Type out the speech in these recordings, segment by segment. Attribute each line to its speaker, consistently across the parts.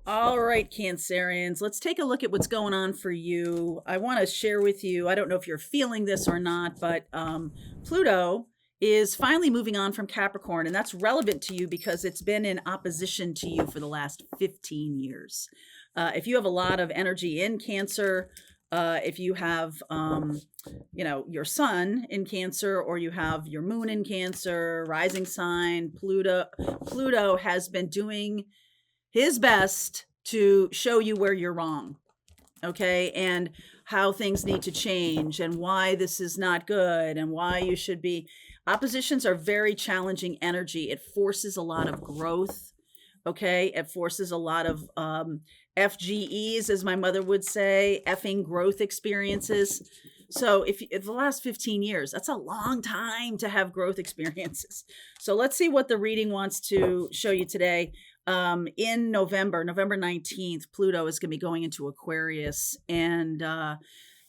Speaker 1: All right, Cancerians, let's take a look at what's going on for you. I want to share with you, I don't know if you're feeling this or not, but Pluto is finally moving on from Capricorn, and that's relevant to you because it's been in opposition to you for the last 15 years. If you have a lot of energy in Cancer, if you have, your sun in Cancer, or you have your moon in Cancer, rising sign, Pluto has been doing his best to show you where you're wrong, okay, and how things need to change and why this is not good and why you should be. Oppositions are very challenging energy. It forces a lot of growth, okay? It forces a lot of FGEs, as my mother would say, effing growth experiences. So if the last 15 years, that's a long time to have growth experiences. So let's see what the reading wants to show you today. In November 19th, Pluto is going to be going into Aquarius, and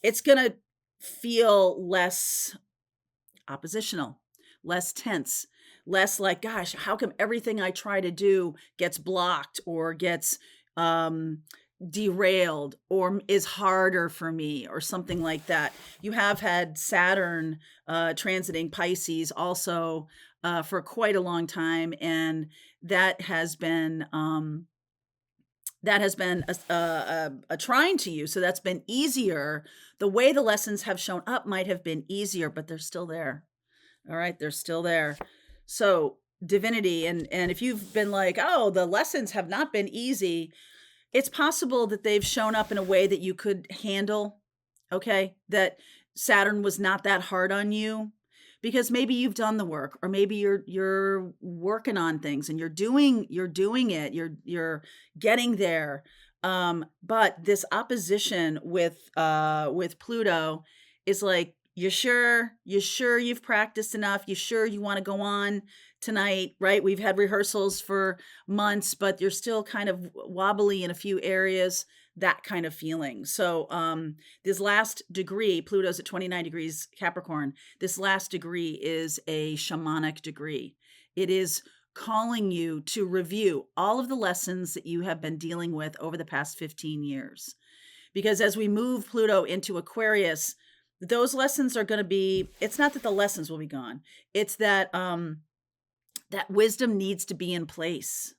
Speaker 1: it's going to feel less oppositional, less tense, less like, gosh, how come everything I try to do gets blocked or gets derailed or is harder for me or something like that. You have had Saturn transiting Pisces also for quite a long time, and that has been a trying to you. So that's been easier. The way the lessons have shown up might have been easier, but they're still there. All right, they're still there. So divinity, and if you've been like, oh, the lessons have not been easy, it's possible that they've shown up in a way that you could handle, okay? That Saturn was not that hard on you because maybe you've done the work, or maybe you're working on things and you're doing it, you're getting there. But this opposition with Pluto is like, you sure you've practiced enough? You sure you want to go on tonight, right? We've had rehearsals for months, but you're still kind of wobbly in a few areas, that kind of feeling. So this last degree, Pluto's at 29 degrees Capricorn. This last degree is a shamanic degree. It is calling you to review all of the lessons that you have been dealing with over the past 15 years. Because as we move Pluto into Aquarius, those lessons are going to be, it's not that the lessons will be gone. It's that that wisdom needs to be in place,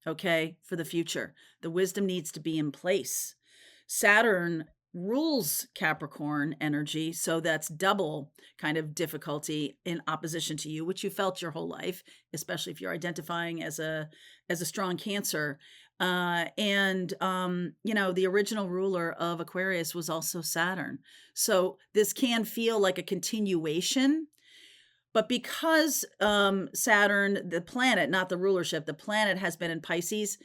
Speaker 1: okay, for the future. The wisdom needs to be in place. Saturn rules Capricorn energy, so that's double kind of difficulty in opposition to you, which you felt your whole life, especially if you're identifying as a strong Cancer. The original ruler of Aquarius was also Saturn. So this can feel like a continuation, but because Saturn, the planet, not the rulership, the planet has been in Pisces,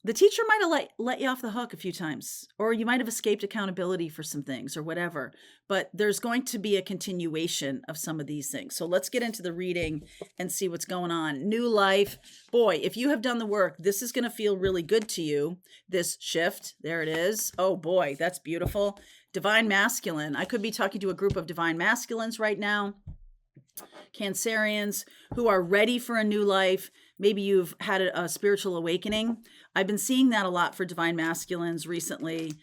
Speaker 1: the teacher might have let you off the hook a few times, or you might have escaped accountability for some things or whatever, but there's going to be a continuation of some of these things. So let's get into the reading and see what's going on. New life. Boy, if you have done the work, this is going to feel really good to you. This shift, there it is. Oh boy, that's beautiful. Divine masculine. I could be talking to a group of divine masculines right now. Cancerians who are ready for a new life. Maybe you've had a spiritual awakening. I've been seeing that a lot for divine masculines recently.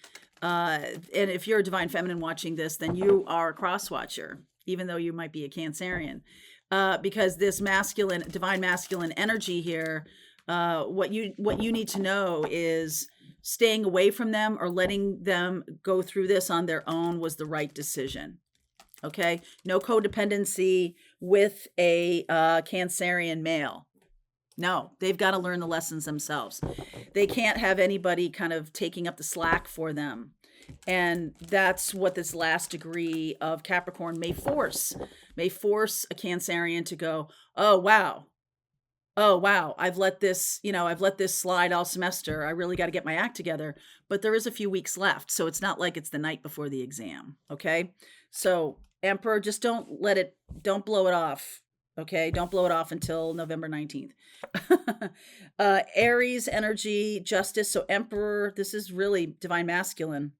Speaker 1: And if you're a divine feminine watching this, then you are a cross watcher, even though you might be a Cancerian. Because this divine masculine energy here, what you need to know is staying away from them or letting them go through this on their own was the right decision. Okay, no codependency with a Cancerian male. No, they've got to learn the lessons themselves. They can't have anybody kind of taking up the slack for them. And that's what this last degree of Capricorn may force a Cancerian to go, oh, wow, I've let this slide all semester. I really got to get my act together. But there is a few weeks left. So it's not like it's the night before the exam. Okay. So Emperor, just don't blow it off. Okay. Don't blow it off until November 19th. Aries energy, justice. So Emperor, this is really divine masculine.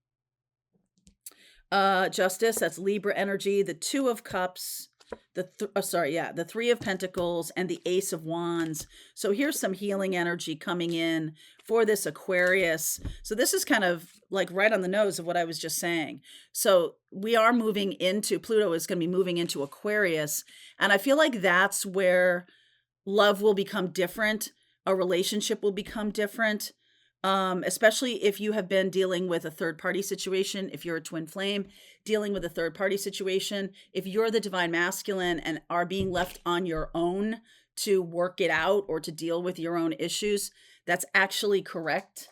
Speaker 1: Justice, that's Libra energy. The Two of Cups, the Three of Pentacles and the Ace of Wands. So here's some healing energy coming in for this Aquarius. So this is kind of like right on the nose of what I was just saying. So we are moving into, Pluto is going to be moving into Aquarius. And I feel like that's where love will become different. A relationship will become different. Especially if you have been dealing with a third party situation, if you're a twin flame dealing with a third party situation, if you're the divine masculine and are being left on your own to work it out or to deal with your own issues, that's actually correct.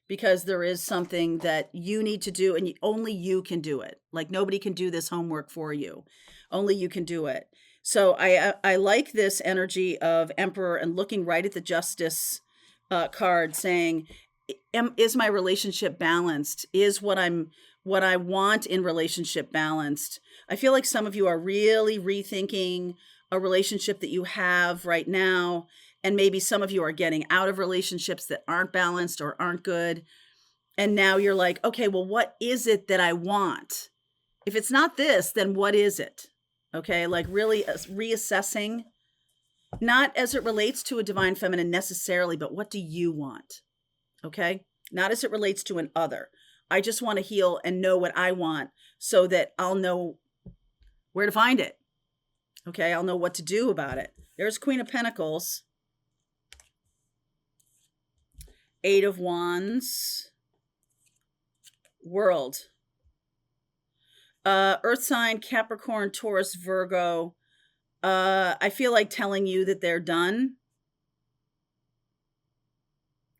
Speaker 1: Because there is something that you need to do and only you can do it. Like nobody can do this homework for you. Only you can do it. So I like this energy of Emperor and looking right at the Justice card, saying, is my relationship balanced? Is what I want in relationship balanced? I feel like some of you are really rethinking a relationship that you have right now, and maybe some of you are getting out of relationships that aren't balanced or aren't good, and now you're like, okay, well, what is it that I want? If it's not this, then what is it? Okay, like really reassessing, not as it relates to a divine feminine necessarily, but what do you want? Okay, not as it relates to an other. I just want to heal and know what I want so that I'll know where to find it. Okay, I'll know what to do about it. There's Queen of Pentacles, Eight of Wands, World, Earth sign, Capricorn, Taurus, Virgo. I feel like telling you that they're done.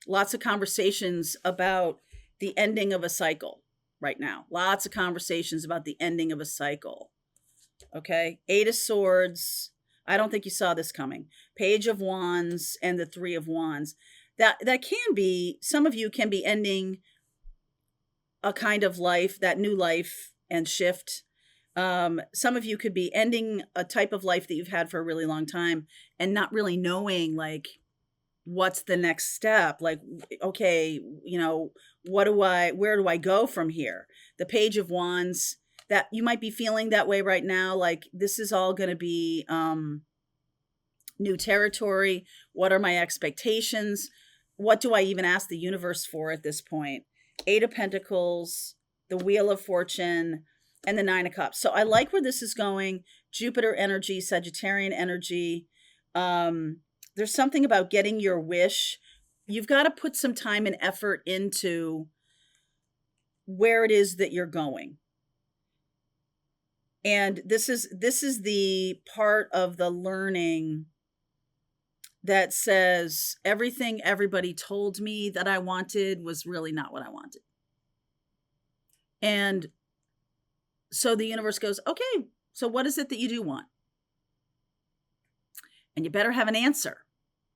Speaker 1: Lots of conversations about the ending of a cycle right now. Lots of conversations about the ending of a cycle. Okay. Eight of Swords. I don't think you saw this coming. Page of Wands and the Three of Wands. That can be, some of you can be ending a kind of life, that new life and shift. Some of you could be ending a type of life that you've had for a really long time and not really knowing like what's the next step. Like, okay, where do I go from here? The Page of Wands, that you might be feeling that way right now. Like this is all going to be new territory. What are my expectations? What do I even ask the universe for at this point? Eight of Pentacles, the Wheel of Fortune, and the Nine of Cups. So I like where this is going. Jupiter energy, Sagittarian energy. There's something about getting your wish. You've got to put some time and effort into where it is that you're going. And this is the part of the learning that says everything everybody told me that I wanted was really not what I wanted. And so the universe goes, okay, so what is it that you do want? And you better have an answer,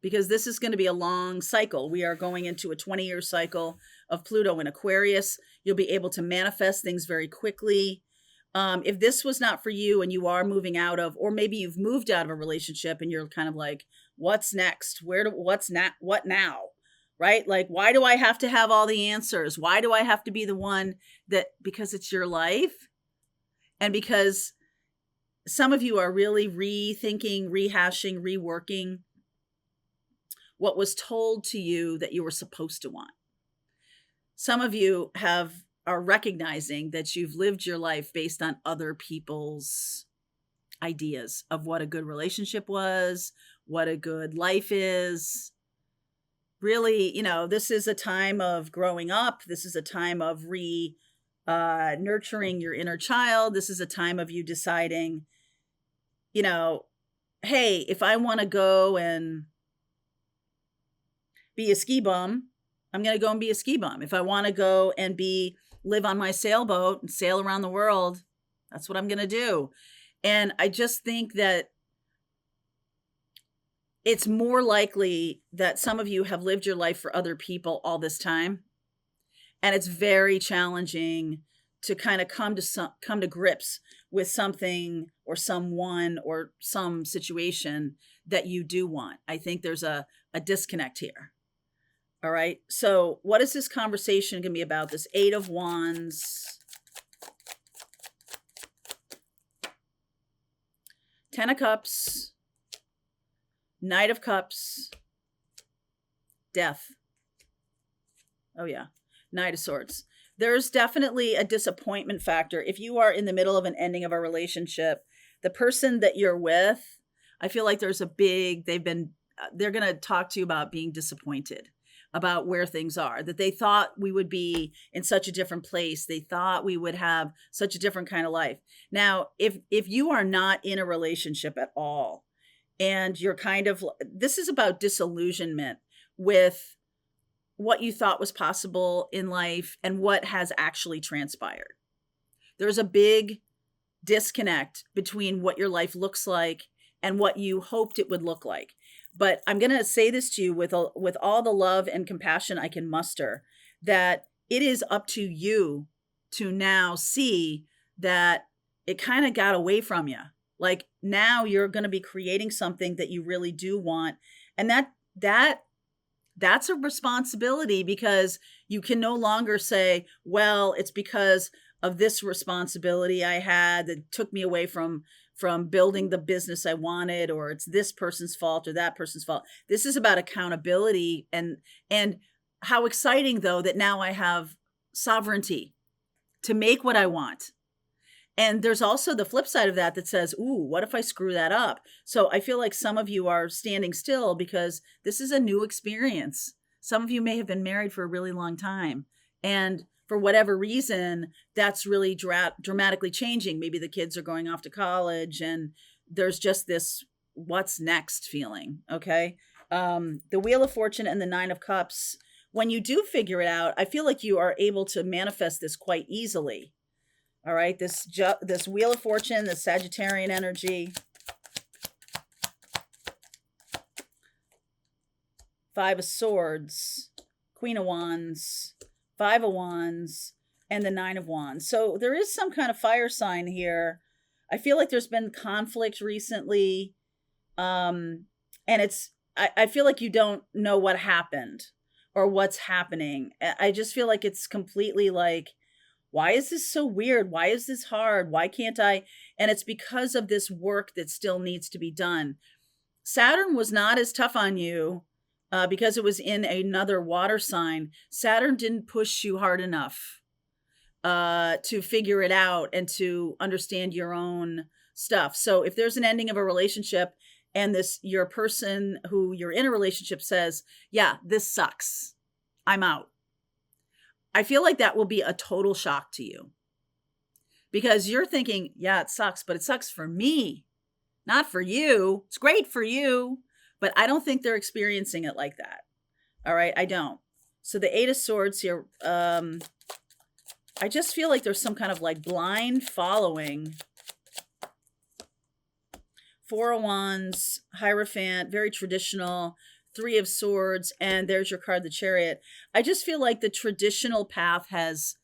Speaker 1: because this is going to be a long cycle. We are going into a 20-year cycle of Pluto in Aquarius. You'll be able to manifest things very quickly. If this was not for you and you are moving out of, or maybe you've moved out of a relationship and you're kind of like, what's next? What now? Right? Like, why do I have to have all the answers? Why do I have to be the one that, because it's your life? And because some of you are really rethinking, rehashing, reworking what was told to you that you were supposed to want. Some of you are recognizing that you've lived your life based on other people's ideas of what a good relationship was, what a good life is. Really, this is a time of growing up. This is a time of nurturing your inner child. This is a time of you deciding, hey, if I want to go and be a ski bum, I'm going to go and be a ski bum. If I want to go and live on my sailboat and sail around the world, that's what I'm going to do. And I just think that it's more likely that some of you have lived your life for other people all this time. And it's very challenging to kind of come to grips with something or someone or some situation that you do want. I think there's a disconnect here. All right. So what is this conversation going to be about? This Eight of Wands, Ten of Cups, Knight of Cups, Death. Oh yeah, Knight of Swords. There's definitely a disappointment factor. If you are in the middle of an ending of a relationship, the person that you're with, I feel like there's a big, they're going to talk to you about being disappointed about where things are, that they thought we would be in such a different place. They thought we would have such a different kind of life. Now, if you are not in a relationship at all, and you're kind of, this is about disillusionment with what you thought was possible in life and what has actually transpired. There's a big disconnect between what your life looks like and what you hoped it would look like. But I'm going to say this to you with all the love and compassion I can muster, that it is up to you to now see that it kind of got away from you. Like now you're going to be creating something that you really do want. And that's a responsibility, because you can no longer say, well, it's because of this responsibility I had that took me away from building the business I wanted, or it's this person's fault or that person's fault. This is about accountability, and how exciting though that now I have sovereignty to make what I want. And there's also the flip side of that says, ooh, what if I screw that up? So I feel like some of you are standing still because this is a new experience. Some of you may have been married for a really long time, and for whatever reason, that's really dramatically changing. Maybe the kids are going off to college and there's just this what's next feeling. Okay. The Wheel of Fortune and the Nine of Cups, when you do figure it out, I feel like you are able to manifest this quite easily. All right. This Wheel of Fortune, the Sagittarian energy, Five of Swords, Queen of Wands, Five of Wands, and the Nine of Wands. So there is some kind of fire sign here. I feel like there's been conflict recently. And I feel like you don't know what happened or what's happening. I just feel like it's completely like, why is this so weird? Why is this hard? Why can't I? And it's because of this work that still needs to be done. Saturn was not as tough on you. Because it was in another water sign. Saturn didn't push you hard enough to figure it out and to understand your own stuff. So if there's an ending of a relationship and your person who you're in a relationship says, yeah, this sucks, I'm out, I feel like that will be a total shock to you, because you're thinking, yeah, it sucks, but it sucks for me, not for you. It's great for you. But I don't think they're experiencing it like that. All right, I don't. So the Eight of Swords here, I just feel like there's some kind of like blind following. Four of Wands, Hierophant, very traditional. Three of Swords, and there's your card, the Chariot. I just feel like the traditional path has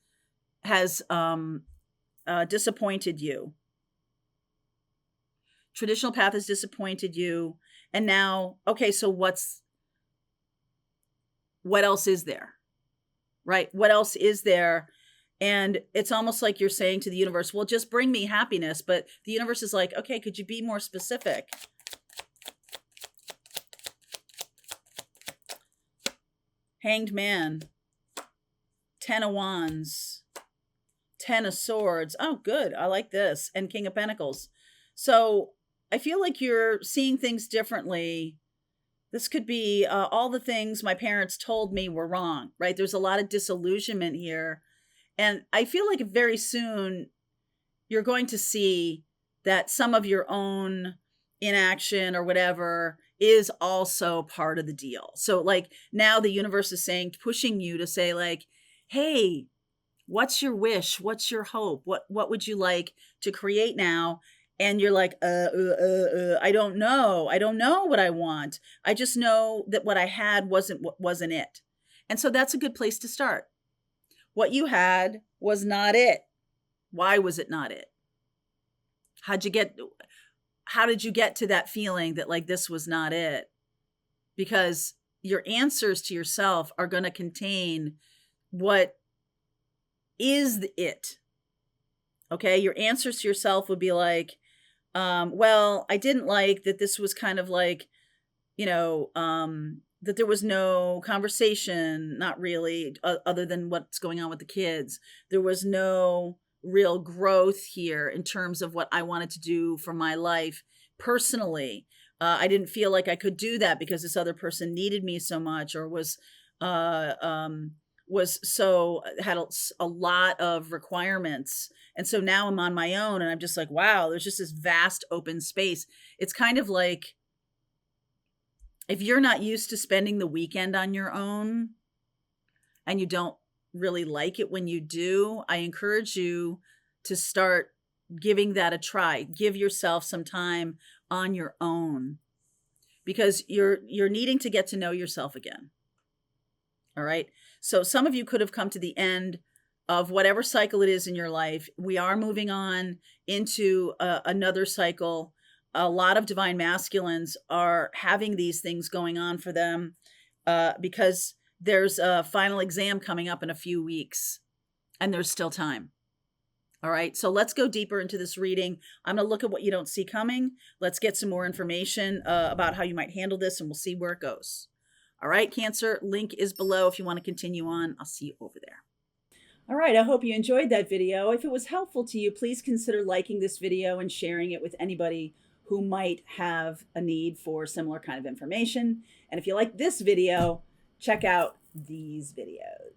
Speaker 1: disappointed you. Traditional path has disappointed you. And now, okay, so what else is there? Right? What else is there? And it's almost like you're saying to the universe, well, just bring me happiness. But the universe is like, okay, could you be more specific? Hanged Man, Ten of Wands, Ten of Swords. Oh, good. I like this. And King of Pentacles. So I feel like you're seeing things differently. This could be all the things my parents told me were wrong, right? There's a lot of disillusionment here. And I feel like very soon you're going to see that some of your own inaction or whatever is also part of the deal. So like now the universe is saying, pushing you to say like, hey, what's your wish? What's your hope? What would you like to create now? And you're like, I don't know. I don't know what I want. I just know that what I had wasn't it. And so that's a good place to start. What you had was not it. Why was it not it? How did you get to that feeling that like this was not it? Because your answers to yourself are going to contain what is it. Okay. Your answers to yourself would be like, Well, I didn't like that this was kind of like, that there was no conversation, not really, other than what's going on with the kids. There was no real growth here in terms of what I wanted to do for my life personally. I didn't feel like I could do that because this other person needed me so much, or uh, um, was so had a lot of requirements. And so now I'm on my own, and I'm just like, wow, there's just this vast open space. It's kind of like, if you're not used to spending the weekend on your own and you don't really like it when you do, I encourage you to start giving that a try. Give yourself some time on your own, because you're needing to get to know yourself again. All right? So some of you could have come to the end of whatever cycle it is in your life. We are moving on into another cycle. A lot of divine masculines are having these things going on for them, because there's a final exam coming up in a few weeks, and there's still time. All right, so let's go deeper into this reading. I'm going to look at what you don't see coming. Let's get some more information about how you might handle this, and we'll see where it goes. All right, Cancer, link is below if you want to continue on. I'll see you over there. All right, I hope you enjoyed that video. If it was helpful to you, please consider liking this video and sharing it with anybody who might have a need for similar kind of information. And if you like this video, check out these videos.